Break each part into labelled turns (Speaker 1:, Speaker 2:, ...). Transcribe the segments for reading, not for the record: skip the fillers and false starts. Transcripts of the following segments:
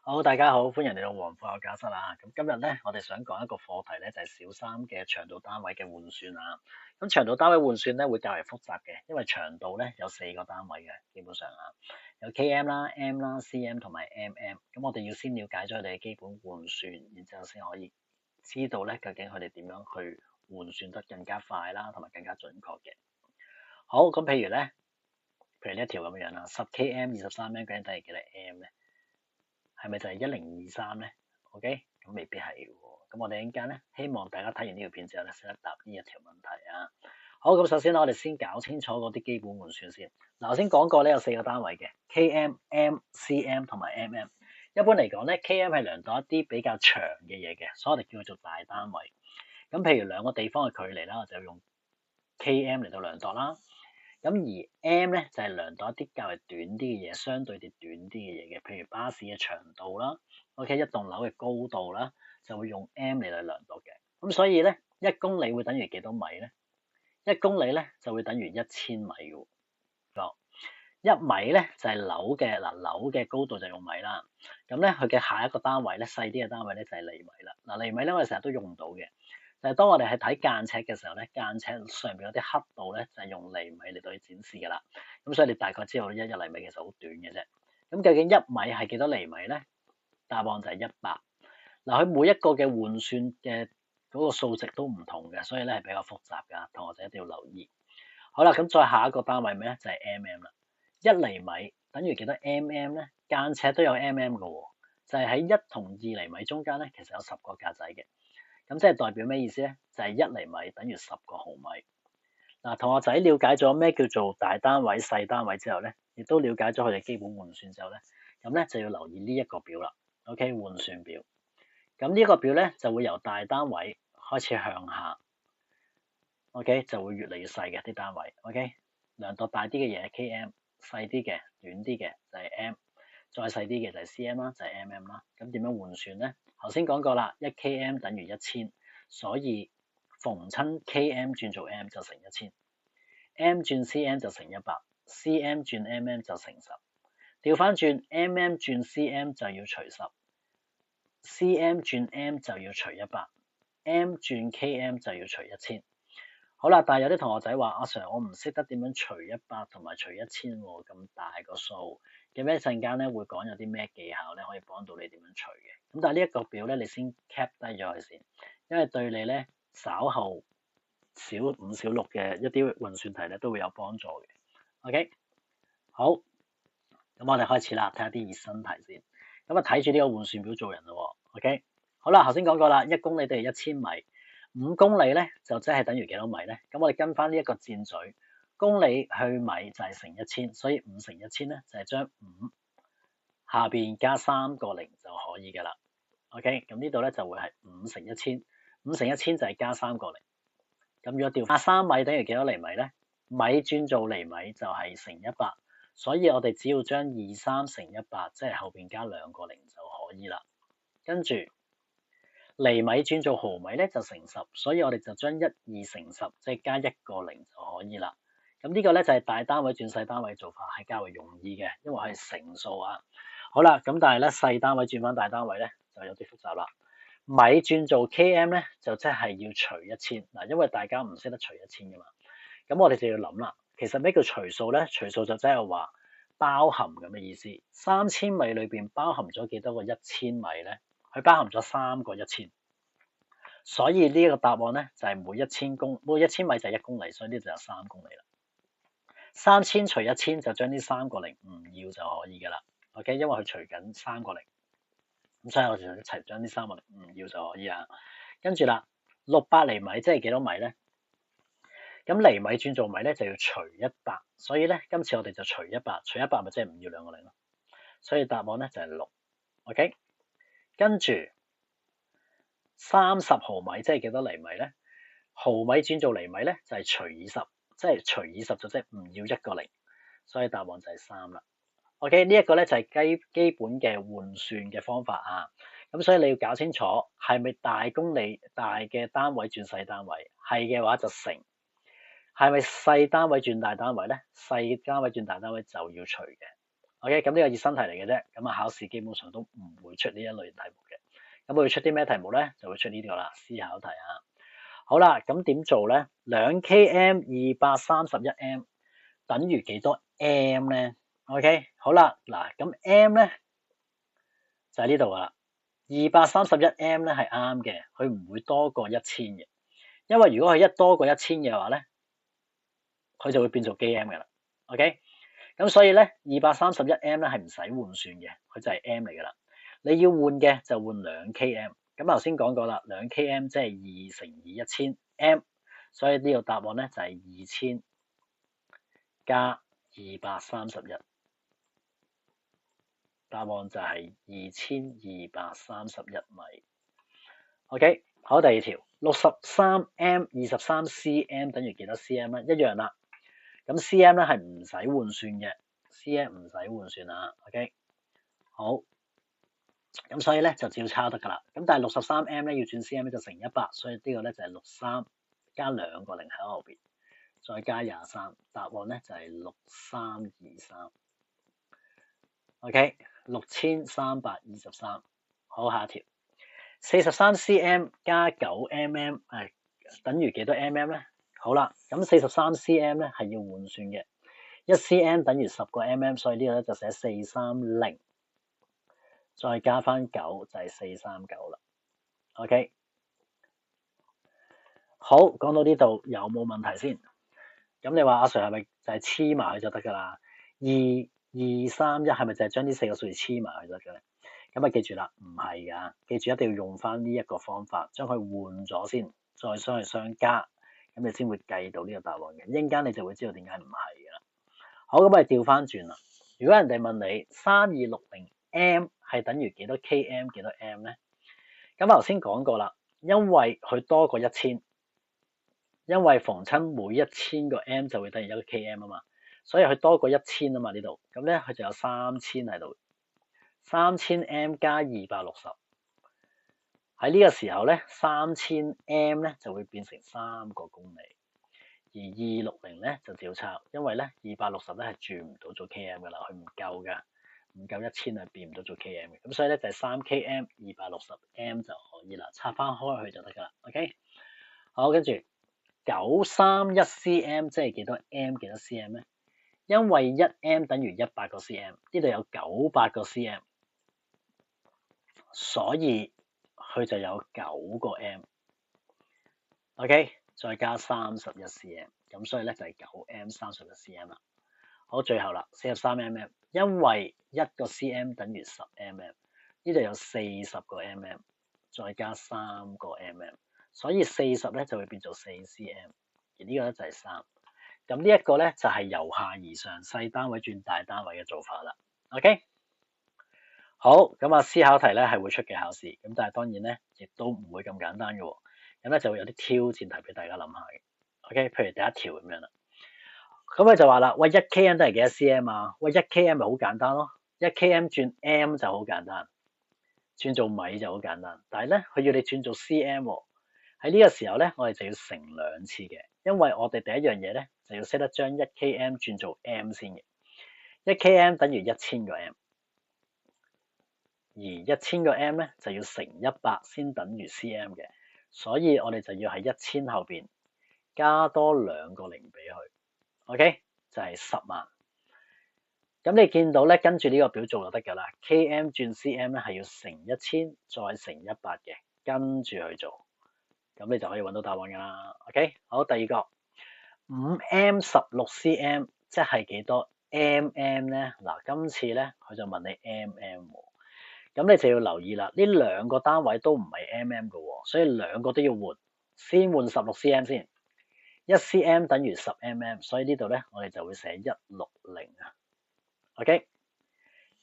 Speaker 1: 好，大家好，歡迎嚟到黃課教室啊！咁今日咧，我哋想講一個課題咧，就係小三嘅長度單位嘅換算啊。咁長度單位換算咧會較為複雜嘅，因為長度咧有4個單位嘅，基本上啊，有 km 啦、m 啦、cm 同埋 mm。咁我哋要先了解咗佢哋嘅基本換算，然之後先可以知道咧究竟佢哋點樣去換算得更加快啦，同埋更加準確嘅。好，咁譬如呢一條咁樣啦，10 km 23 m 究竟等於幾多 m 咧？係咪就係1023咧 ？OK， 咁未必係喎。咁我哋一陣間咧，希望大家睇完呢條片之後咧，識得答呢一條問題啊。好，咁首先我哋先搞清楚嗰啲基本換算先。嗱，頭先講過咧，有4個單位嘅 km、m、cm 同埋 mm。一般嚟講咧，km 係量度一啲比較長嘅嘢嘅，所以我哋叫佢做大單位。咁譬如兩個地方嘅距離啦，我就用 km 嚟到量度啦。咁而 m 咧就係量度一啲較為短啲嘅嘢，相對地短啲嘅嘢嘅，譬如巴士嘅長度啦，OK， 一棟樓嘅高度啦，就會用 m 嚟到量度嘅。咁所以咧，1公里會等於幾多米咧？1公里咧就會等於1000米嘅。1米咧就係樓嘅樓嘅高度就用米啦。咁咧佢嘅下一個單位咧，細啲嘅單位咧就係厘米啦。厘米咧我哋成日都用到嘅。就係當我哋係睇間尺嘅時候咧，間尺上邊嗰啲刻度咧就係用厘米嚟到去展示㗎啦。咁所以你大概知道一厘米其實好短嘅啫。咁究竟1米係幾多厘米咧？答案就係100。嗱，佢每一個嘅換算嘅嗰個數值都唔同嘅，所以咧係比較複雜㗎，同學仔一定要留意。好啦，咁再下一個單位咩咧？就係 mm 啦。1厘米等於幾多 mm 咧？間尺都有 mm 嘅喎，就係喺1同2厘米中間咧，其實有10個格仔嘅。咁即係代表咩意思咧？就係1厘米等於10個毫米。嗱，同學仔了解咗咩叫做大單位、細單位之後咧，亦都了解咗佢哋基本換算之後咧，咁咧就要留意呢一個表啦。OK， 換算表。咁呢一個表咧就會由大單位開始向下。OK， 就會越嚟越細嘅啲單位。OK， 量度大啲嘅嘢 km， 細啲嘅、短啲嘅就係 m， 再細啲嘅就係 cm 啦，就係 mm 啦。咁點樣換算咧？頭先講過啦，1 km 等於1000，所以逢親 km 轉做 m 就乘1000，m 轉 cm 就乘100，cm 轉 mm 就乘10。調翻轉 mm 轉 cm 就要除10，cm 轉 m 就要除100，m 轉 km 就要除1000。好啦，但係有啲同學仔話：阿 Sir， 我唔識得點樣除100同埋除1000喎，咁大個數。咁一陣間咧會講有啲咩技巧咧可以幫到你點樣除嘅。咁但係呢一個表咧，你先 cap 低咗佢先，因為對你咧稍後小5、小6嘅一啲運算題咧都會有幫助嘅。OK， 好，咁我哋開始啦，睇下啲熱身題先。咁啊睇住呢個換算表做人咯。OK， 好啦，頭先講過啦，1公里等於1000米。5公里咧就即係等於幾多米咧？咁我哋跟翻呢一個箭嘴，公里去米就係乘1000，所以5乘1000咧就係將5下邊加3個0就可以㗎啦。OK， 咁呢度咧就會係5乘1000，5乘1000就係加3個0。咁如果調翻3米等於幾多厘米咧？米轉做厘米就係乘100，所以我哋只要將23乘100，即係後邊加2個0就可以啦。跟住厘米轉做毫米咧就乘10，所以我哋就將12乘10，即係加1個0就可以啦。咁呢個咧就係大單位轉細單位做法，係較為容易嘅，因為係乘數啊。好啦，咁但係咧細單位轉翻大單位咧就有啲複雜啦。米轉做 km 咧就即係要除1000嗱，因為大家唔識得除1000噶嘛。咁我哋就要諗啦，其實咩叫除數咧？除數就即係話包含咁嘅意思。3000米裏邊包含咗幾多個1000米咧？佢包含咗3個1000，所以呢個答案咧就係每1000米就係1公里，所以呢度就3公里啦。3000除1000就將呢3個0唔要就可以噶啦。OK， 因為佢除緊3個0，咁所以我哋一齊將呢3個0唔要就可以啦。跟住啦，600厘米即係幾多米咧？咁厘米轉做米咧就要除100，所以咧今次我哋就除100，除100咪即係唔要2個0咯。所以答案咧就係6。OK。跟住30毫米即係幾多厘米咧？毫米轉做厘米咧就係除20，即係除20就即係唔要1個0，所以答案就係3啦。OK， 呢一個咧就係基本嘅換算嘅方法啊。咁所以你要搞清楚係咪大公里大嘅單位轉細單位，係嘅話就乘。係咪細單位轉大單位咧？細單位轉大單位就要除嘅。OK，咁呢個熱身題嚟嘅啫，咁啊考試基本上都唔會出呢一類題目嘅。咁會出啲咩題目咧？就會出呢個啦，思考題啊。好啦，咁點做咧？2 km 231m 等於幾多 m 咧 ？OK， 好啦，嗱，咁 m 咧就喺呢度噶啦。231m 咧係啱嘅，佢唔會多過1000嘅，因為如果佢一多過1000嘅話咧，佢就會變做 km 噶啦。OK， 咁所以咧231m 咧係唔使換算嘅，佢就係 m 嚟噶啦。你要換嘅就換2 km。咁頭先講過啦，2 km 即係2乘以1000 m， 所以呢個答案咧就係2000加231。答案就係2231米。OK， 好，第二條63m 23cm 等於幾多 cm 咧？一樣啦。咁 cm 咧係唔使換算嘅 ，cm 唔使換算啊。OK， 好。咁所以咧就照抄得噶啦。咁但係63m 咧要轉 cm 咧就乘100，所以呢個咧就係63加2個零喺後邊，再加23，答案咧就係6323。OK， 6323。好，下一條43cm 加9mm 係等於幾多 mm 咧？好啦，咁43cm 咧係要換算嘅，1cm 等於10個 mm， 所以呢個咧就寫430。再加翻9就係439啦。OK， 好，講到呢度有冇問題先？咁你話阿 Sir 係咪就係黐埋佢就得噶啦？2231係咪就係將呢4個數字黐埋佢就得嘅咧？咁啊記住啦，唔係噶，記住一定要用翻呢一個方法，將佢換咗先，再相去相加，咁你先會計到呢個答案嘅。一陣間你就會知道點解唔係噶啦。好，咁我哋調翻轉啦。如果人哋問你3260m 係等於幾多 km 幾多 m 咧？咁頭先講過啦，因為佢多過1000，因為逢親每1000個 m 就會等於1個 km 啊嘛，所以佢多過1000啊嘛呢度，咁咧佢就有3000喺度，3000m 加260。喺呢個時候咧，3000m 咧就會變成3個公里，而260咧就照抄，因為咧260咧係轉唔到做 km 噶啦，佢唔夠噶。唔夠1000係變唔到做 km 嘅，咁所以咧就係3 km 260m 就可以啦，拆翻開去就得噶啦。OK， 好，跟住931cm 即係幾多 m 幾多 cm 咧？因為1m 等於100個 cm， 呢度有900個 cm， 所以佢就有9個 m。OK， 再加31 cm， 咁所以咧就係9m 31 cm 啦。好，最後啦，43mm， 因為1個 cm 等於10mm， 呢度有40個 mm， 再加3個 mm， 所以40咧就會變做4cm， 而呢個咧就係3。咁呢一個咧就係由下而上，細單位轉大單位嘅做法啦。OK， 好，咁啊思考題咧係會出嘅考試，咁但係當然咧亦都唔會咁簡單嘅喎，咁咧就會有啲挑戰題俾大家諗下嘅。OK， 譬如第一條咁樣啦。咁佢就話啦，喂，1km 都係幾多 cm 啊？喂，1km 咪好簡單咯，1km 轉 m 就好簡單，轉做米就好簡單。但係咧，佢要你轉做 cm 喎。喺呢個時候咧，我哋就要乘2次嘅，因為我哋第一樣嘢咧就要識得將 1km 轉做 m 先嘅。1km 等於1000個 m， 而1000個 m 咧就要乘100先等於 cm 嘅，所以我哋就要喺1000後邊加多2個零俾佢。OK， 就係10萬。咁你見到咧，跟住呢個表做就得噶啦。km 轉 cm 咧係要乘1000再乘100嘅，跟住去做，咁你就可以揾到答案噶啦。OK， 好，第二個5m 16cm 即係幾多 mm 咧？嗱，今次咧佢就問你 mm， 咁你就要留意啦。呢兩個單位都唔係 mm 噶，所以兩個都要換，先換16cm 先。1cm 等於10mm， 所以呢度咧我哋就會寫160啊。OK，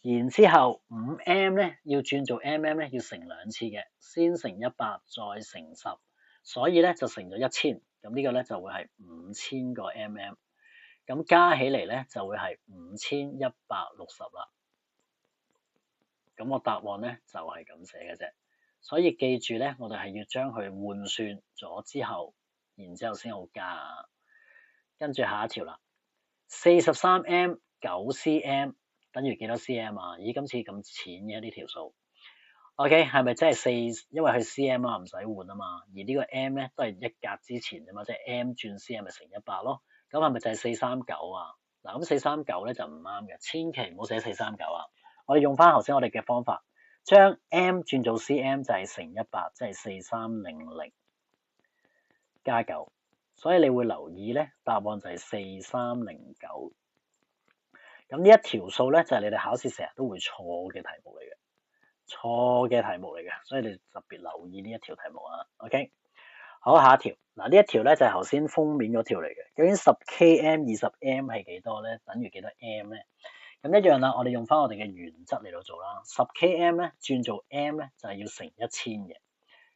Speaker 1: 然之後5m 咧要轉做 mm 咧要乘2次嘅，先乘100再乘10，所以咧就乘咗1000，咁呢個咧就會係5000個 mm， 咁加起嚟咧就會係5160啦。咁我答案咧就係咁寫嘅啫，所以記住咧，我哋係要將佢換算咗之後，然之後先好加。跟住下一條啦，43m 9cm 等於幾多 cm 啊？咦，今次咁淺嘅呢條數 ，OK 係咪真係4？因為佢 cm 啊，唔使換啊嘛。而呢個 m 咧都係一格之前啫嘛，即係 m 轉 cm 咪乘100咯。咁係咪就係439啊？嗱，咁439咧就唔啱嘅，千祈唔好寫439啊。我哋用翻頭先我哋嘅方法，將 m 轉做 cm 就係乘100，即係4300加9。所以你會留意咧，答案就係4309。咁呢一條數咧就係你哋考試成日都會錯嘅題目嚟嘅，錯嘅題目嚟嘅，所以你特別留意呢一條題目啊。OK， 好，下一條。嗱，呢一條咧就係頭先封面嗰條嚟嘅。究竟10km 20m 係幾多咧？等於幾多 m 咧？咁一樣啦，我哋用翻我哋嘅原則嚟到做啦。10km 咧轉做 m 咧就係要乘1000嘅，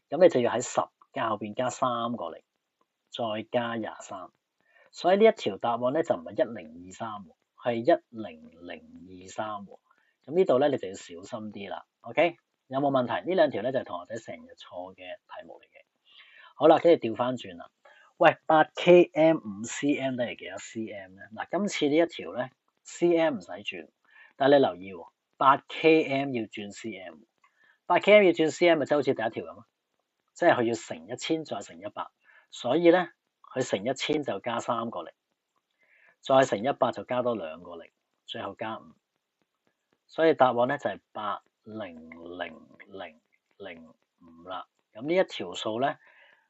Speaker 1: 咁你就要喺10加後邊加3個0，再加23。所以呢一條答案咧就唔係1023，係10023。咁呢度咧你就要小心啲啦。OK， 有冇問題？呢兩條咧就係同學仔成日錯嘅題目嚟嘅。好啦，跟住調翻轉啦。喂，8km 5cm 等於幾多 cm 咧？嗱，今次呢一條咧 cm 唔使轉，但係你留意喎，8km 要轉 cm，8km 要轉 cm 咪即係好似第一條咁啊，即係佢要乘1000再乘100，所以咧佢乘1000就加3個0，再乘100就加多2個0，最後加5，所以答案咧就係8000005啦。咁呢一條數咧，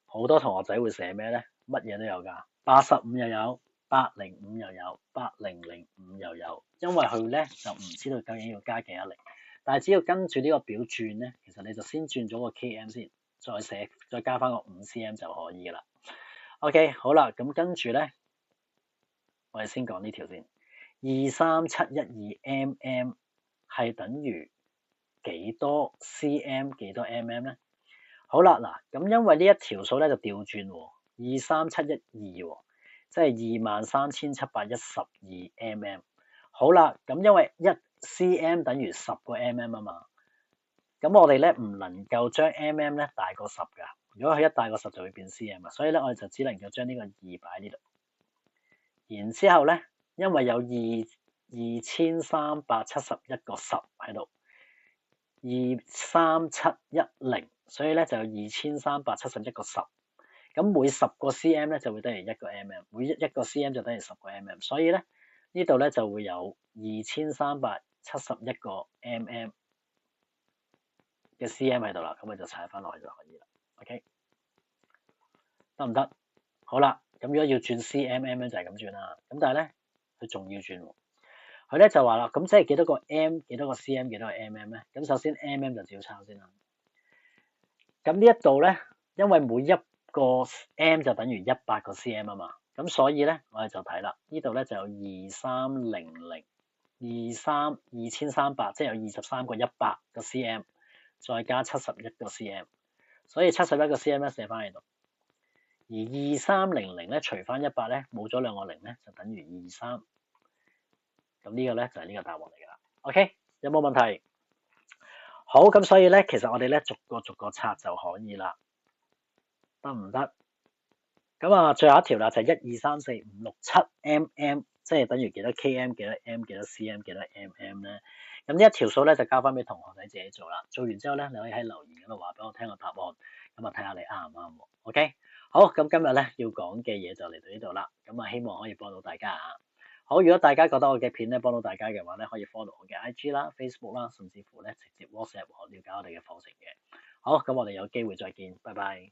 Speaker 1: 好多同學仔會寫咩咧？乜嘢都有㗎，85又有，805又有，8005又有，因為佢咧就唔知道究竟要加幾多零，但係只要跟住呢個表轉咧，其實你就先轉咗個 km 先，再加翻個5cm 就可以㗎啦。OK， 好啦，咁跟住咧，我哋先講呢條先，23712mm 係等於幾多 cm 幾多 mm 咧？好啦，嗱，咁因為呢一條數咧就調轉喎，23712，即係23712mm。好啦，咁因為1cm 等於10個 mm 啊嘛，咁我哋咧唔能夠將 mm 咧大過10㗎。如果佢一大過10就會變 cm 啊，所以咧我哋就只能夠將呢個2擺呢度。然之後咧，因為有2371個10喺度，23710。所以咧就有2371個10，咁每10個 cm 咧就會等於1個 mm，每一個 cm 就等於10個 mm，所以咧呢度咧就會有2371個 mm 嘅 cm 喺度啦，咁我就踩翻落去就可以啦。OK， 得唔得？好啦，咁如果要轉 cm 咧就係咁轉啦，咁但係咧佢仲要轉喎，佢咧就話啦，咁即係幾多個 m 幾多個 cm 幾多個 mm 咧？咁首先 mm 就照抄先啦。咁呢一度咧，因為每一個 m 就等於100個 cm 啊嘛，咁所以咧我哋就睇啦，呢度咧就有23002300，即係有23個100個 cm， 再加71個 cm， 所以71個 cm 咧寫翻喺度，而2300咧除翻100咧，冇咗2個0咧就等於23，咁呢個咧就係呢個答案嚟噶啦。OK， 有冇問題？好，咁所以咧，其實我哋咧逐個拆就可以啦，得唔得？咁啊，最後一條啦，就係1234567mm，即係等於幾多 km 幾多 m 幾多 cm 幾多 mm 咧？咁呢一條數咧就交翻俾同學仔自己做啦。做完之後咧，你可以喺留言嗰度話俾我聽個答案，咁啊睇下你啱唔啱喎。OK， 好，咁今日咧要講嘅嘢就嚟到呢度啦，咁啊希望可以幫到大家啊。好，如果大家覺得我嘅片咧幫到大家嘅話咧，可以 follow 我嘅 IG 啦、Facebook 啦，甚至乎咧直接 WhatsApp 我了解我哋嘅課程嘅。好，咁我哋有機會再見，拜拜。